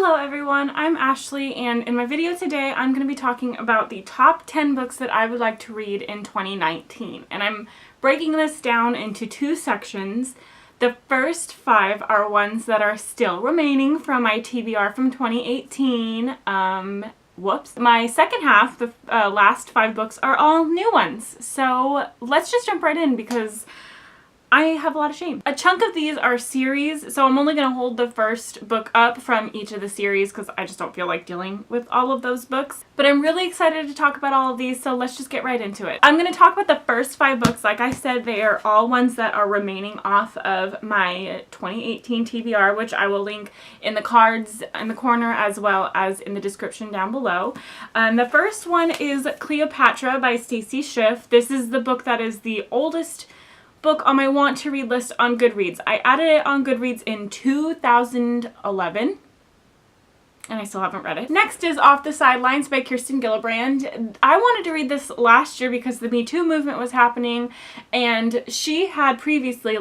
Hello everyone, I'm Ashley, and in my video today I'm going to be talking about the top 10 books that I would like to read in 2019. And I'm breaking this down into two sections. The first 5 are ones that are still remaining from my TBR from 2018. Whoops. My second half, the last 5 books, are all new ones. So let's just jump right in because I have a lot of shame. A chunk of these are series, so I'm only going to hold the first book up from each of the series because I just don't feel like dealing with all of those books. But I'm really excited to talk about all of these, so let's just get right into it. I'm going to talk about the first 5 books. Like I said, they are all ones that are remaining off of my 2018 TBR, which I will link in the cards in the corner as well as in the description down below. The first one is Cleopatra by Stacy Schiff. This is the book that is the oldest book on my want to read list on Goodreads. I added it on Goodreads in 2011 and I still haven't read it. Next is Off the Sidelines by Kirsten Gillibrand. I wanted to read this last year because the Me Too movement was happening, and she had previously,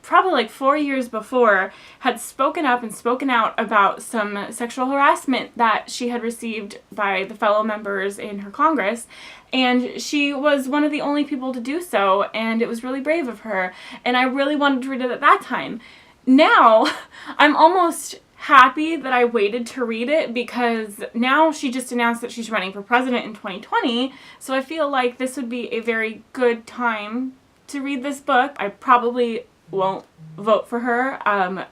probably 4 years before, had spoken up and spoken out about some sexual harassment that she had received by the fellow members in her Congress. And she was one of the only people to do so, and it was really brave of her. And I really wanted to read it at that time. Now, I'm almost happy that I waited to read it because now she just announced that she's running for president in 2020. So I feel like this would be a very good time to read this book. I probably won't vote for her.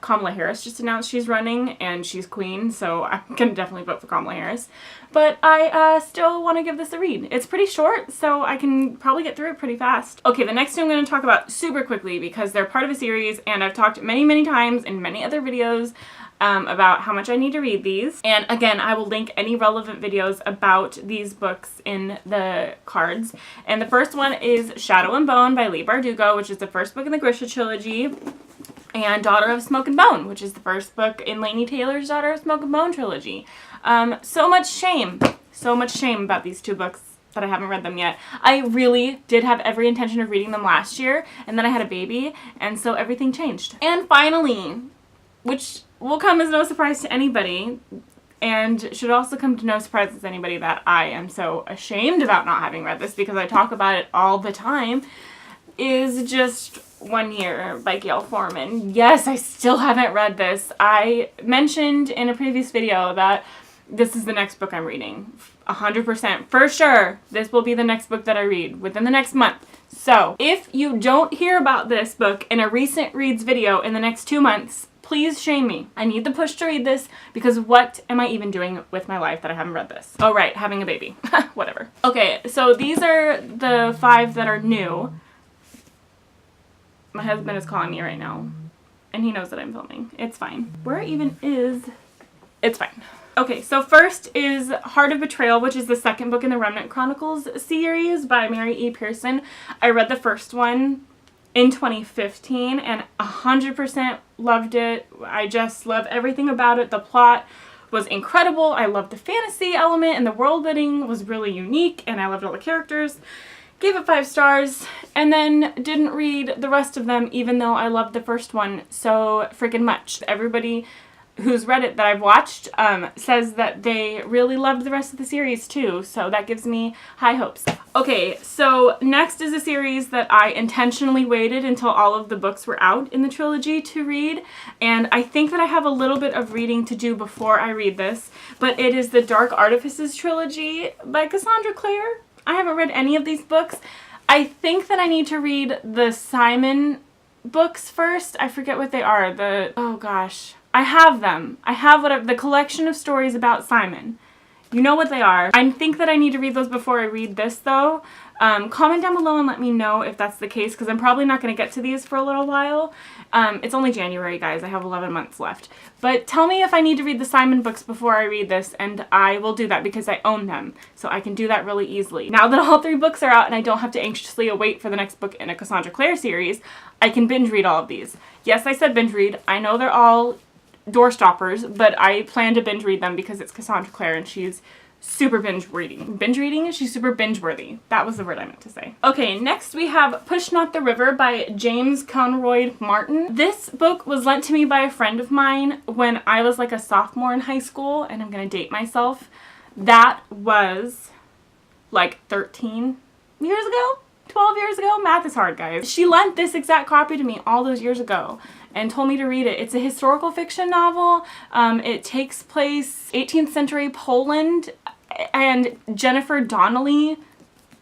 Kamala Harris just announced she's running and she's queen, so I'm gonna definitely vote for Kamala Harris. But I still want to give this a read. It's pretty short, so I can probably get through it pretty fast. Okay, the next two I'm going to talk about super quickly because they're part of a series, and I've talked many times in many other videos about how much I need to read these. And again, I will link any relevant videos about these books in the cards. And the first one is Shadow and Bone by Leigh Bardugo, which is the first book in the Grisha trilogy, and Daughter of Smoke and Bone, which is the first book in Laini Taylor's Daughter of Smoke and Bone trilogy. So much shame about these two books that I haven't read them yet. I really did have every intention of reading them last year, and then I had a baby, and so everything changed. And finally, which will come as no surprise to anybody, and should also come to no surprise to anybody that I am so ashamed about not having read this because I talk about it all the time, is Just 1 Year by Gail Forman. Yes, I still haven't read this. I mentioned in a previous video that this is the next book I'm reading. 100%. For sure, this will be the next book that I read within the next month. So, if you don't hear about this book in a recent reads video in the next 2 months, please shame me. I need the push to read this because what am I even doing with my life that I haven't read this? Oh right, having a baby. Whatever. Okay, so these are the 5 that are new. My husband is calling me right now, and he knows that I'm filming. It's fine. Where even is... It's fine. Okay, so first is Heart of Betrayal, which is the second book in the Remnant Chronicles series by Mary E. Pearson. I read the first one in 2015 and 100% loved it. I just love everything about it. The plot was incredible. I loved the fantasy element, and the world building was really unique, and I loved all the characters. Gave it 5 stars, and then didn't read the rest of them even though I loved the first one so freaking much. Everybody who's read it that I've watched says that they really loved the rest of the series too, so that gives me high hopes. Okay, so next is a series that I intentionally waited until all of the books were out in the trilogy to read, and I think that I have a little bit of reading to do before I read this, but it is the Dark Artifices trilogy by Cassandra Clare. I haven't read any of these books. I think that I need to read the Simon books first. I forget what they are. Oh gosh. I have them. I have the collection of stories about Simon. You know what they are. I think that I need to read those before I read this though. Comment down below and let me know if that's the case because I'm probably not going to get to these for a little while. It's only January, guys. I have 11 months left. But tell me if I need to read the Simon books before I read this, and I will do that because I own them. So I can do that really easily. Now that all 3 books are out and I don't have to anxiously await for the next book in a Cassandra Clare series, I can binge read all of these. Yes, I said binge read. I know they're all door stoppers, but I plan to binge read them because it's Cassandra Clare and she's super binge reading. Binge reading? She's super binge worthy. That was the word I meant to say. Okay, next we have Push Not the River by James Conroy Martin. This book was lent to me by a friend of mine when I was like a sophomore in high school, and I'm gonna date myself. That was like 13 years ago? 12 years ago? Math is hard, guys. She lent this exact copy to me all those years ago and told me to read it. It's a historical fiction novel. It takes place 18th century Poland, and Jennifer Donnelly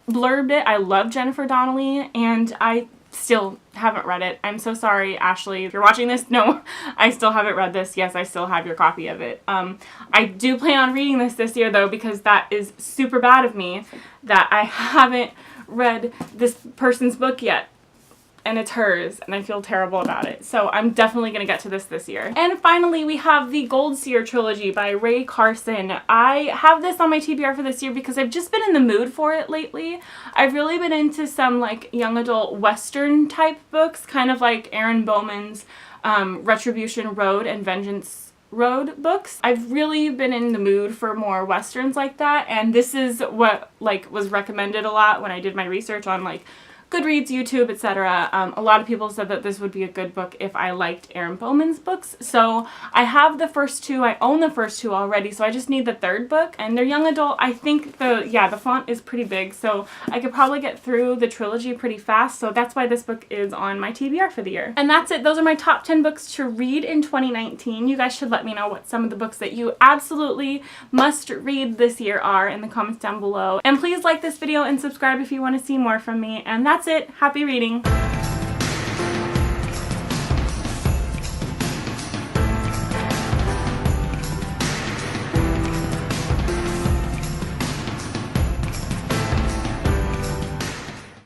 blurbed it. I love Jennifer Donnelly, and I still haven't read it. I'm so sorry, Ashley. If you're watching this, no, I still haven't read this. Yes, I still have your copy of it. I do plan on reading this year, though, because that is super bad of me that I haven't read this person's book yet. And it's hers, and I feel terrible about it. So I'm definitely going to get to this year. And finally, we have the Gold Seer trilogy by Ray Carson. I have this on my TBR for this year because I've just been in the mood for it lately. I've really been into some like young adult Western type books, kind of like Aaron Bowman's Retribution Road and Vengeance Road books. I've really been in the mood for more Westerns like that, and this is what like was recommended a lot when I did my research on like Goodreads, YouTube, etc. A lot of people said that this would be a good book if I liked Aaron Bowman's books. So I have the first two. I own the first two already, so I just need the third book. And they're young adult. I think the font is pretty big, so I could probably get through the trilogy pretty fast. So that's why this book is on my TBR for the year. And that's it. Those are my top 10 books to read in 2019. You guys should let me know what some of the books that you absolutely must read this year are in the comments down below. And please like this video and subscribe if you want to see more from me. And that's it. Happy reading.